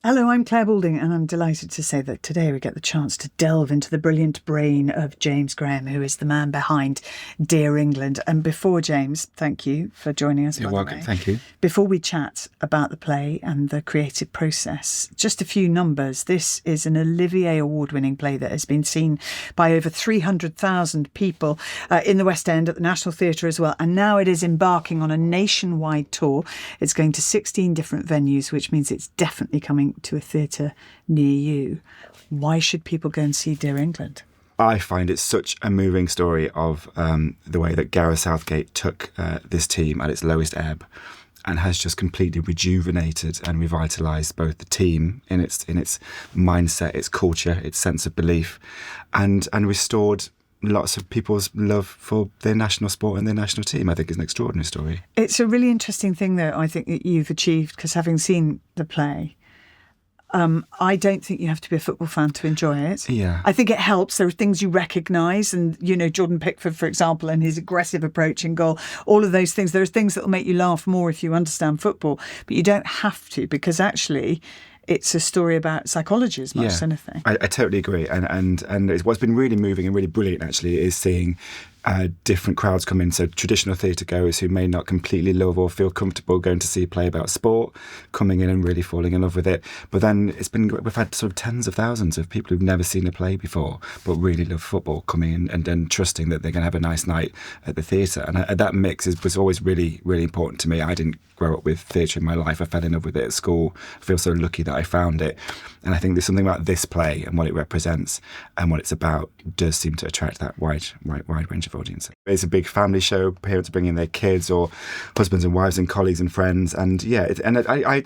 Hello, I'm Claire Balding, and I'm delighted to say that today we get the chance to delve into the brilliant brain of James Graham, who is the man behind Dear England. And before, James, thank you for joining us. You're welcome, thank you. Before we chat about the play and the creative process, just a few numbers. This is an Olivier Award-winning play that has been seen by over 300,000 people in the West End, at the National Theatre as well. And now it is embarking on a nationwide tour. It's going to 16 different venues, which means it's definitely coming to a theatre near you. Why should people go and see Dear England? I find it such a moving story of the way that Gareth Southgate took this team at its lowest ebb and has just completely rejuvenated and revitalised both the team in its mindset, its culture, its sense of belief, and restored lots of people's love for their national sport and their national team. I think it's an extraordinary story. It's a really interesting thing, though, I think, that you've achieved, because having seen the play, I don't think you have to be a football fan to enjoy it. Yeah. I think it helps. There are things you recognise, and, you know, Jordan Pickford, for example, and his aggressive approach in goal, all of those things. There are things that will make you laugh more if you understand football, but you don't have to, because actually it's a story about psychology as much as anything. I totally agree. And what's been really moving and really brilliant, actually, is seeing different crowds come in. So traditional theatre goers who may not completely love or feel comfortable going to see a play about sport, coming in and really falling in love with it. But then we've had sort of tens of thousands of people who've never seen a play before, but really love football, coming in and then trusting that they're going to have a nice night at the theatre. And that mix was always really, really important to me. I didn't grow up with theatre in my life. I fell in love with it at school. I feel so lucky that I found it. And I think there's something about this play and what it represents and what it's about does seem to attract that wide range of audience. It's a big family show. Parents bring in their kids, or husbands and wives and colleagues and friends. And I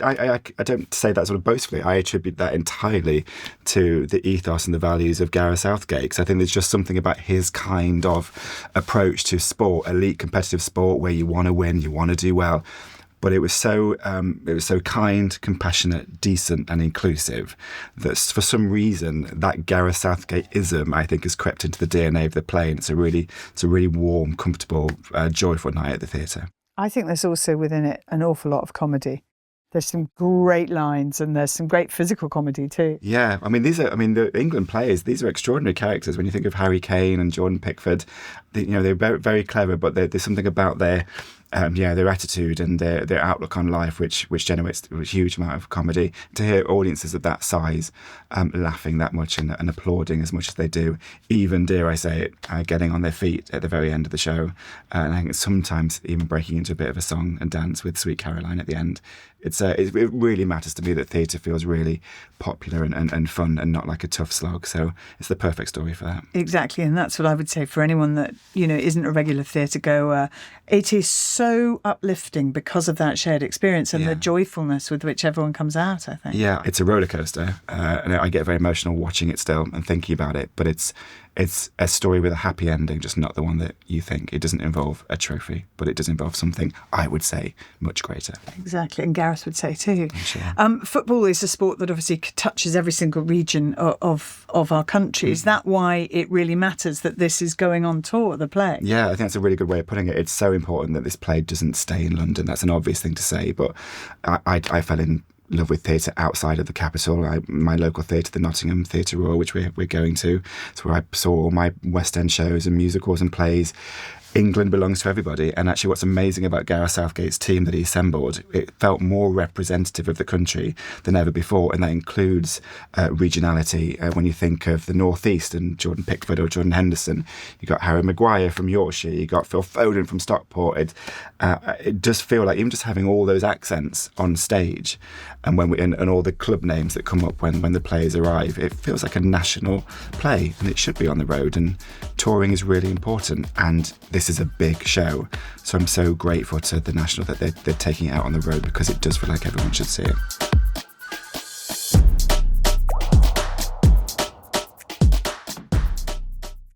don't say that sort of boastfully. I attribute that entirely to the ethos and the values of Gareth Southgate, because I think there's just something about his kind of approach to sport, elite competitive sport, where you want to win, you want to do well. But it was so kind, compassionate, decent, and inclusive that for some reason that Gareth Southgate-ism, I think, has crept into the DNA of the play, and it's a really warm, comfortable, joyful night at the theatre. I think there's also within it an awful lot of comedy. There's some great lines, and there's some great physical comedy too. Yeah, the England players, these are extraordinary characters. When you think of Harry Kane and Jordan Pickford, they're very, very clever, but there's something about their attitude and their outlook on life, which generates a huge amount of comedy. To hear audiences of that size laughing that much and applauding as much as they do, even, dare I say it, getting on their feet at the very end of the show, and I think sometimes even breaking into a bit of a song and dance with Sweet Caroline at the end. It really matters to me that theatre feels really popular and fun and not like a tough slog. So it's the perfect story for that. Exactly, and that's what I would say for anyone that, isn't a regular theatre goer. It is so uplifting because of that shared experience and the joyfulness with which everyone comes out, I think. Yeah, it's a roller coaster, and I get very emotional watching it still and thinking about it. But it's a story with a happy ending, just not the one that you think. It doesn't involve a trophy, but it does involve something, I would say, much greater. Exactly, and Gareth would say too. Sure. Football is a sport that obviously touches every single region of our country. Is that why it really matters that this is going on tour, the play? Yeah, I think that's a really good way of putting it. It's so important that this play doesn't stay in London. That's an obvious thing to say, but I fell in love with theatre outside of the capital. My local theatre, the Nottingham Theatre Royal, which we're going to, it's where I saw all my West End shows and musicals and plays. England belongs to everybody, and actually what's amazing about Gareth Southgate's team that he assembled, it felt more representative of the country than ever before, and that includes regionality. When you think of the North East and Jordan Pickford or Jordan Henderson, you got Harry Maguire from Yorkshire, you got Phil Foden from Stockport. It does feel like even just having all those accents on stage, and and all the club names that come up when the players arrive, it feels like a national play, and it should be on the road. And touring is really important, and this is a big show, so I'm so grateful to the National that they're taking it out on the road, because it does feel like everyone should see it.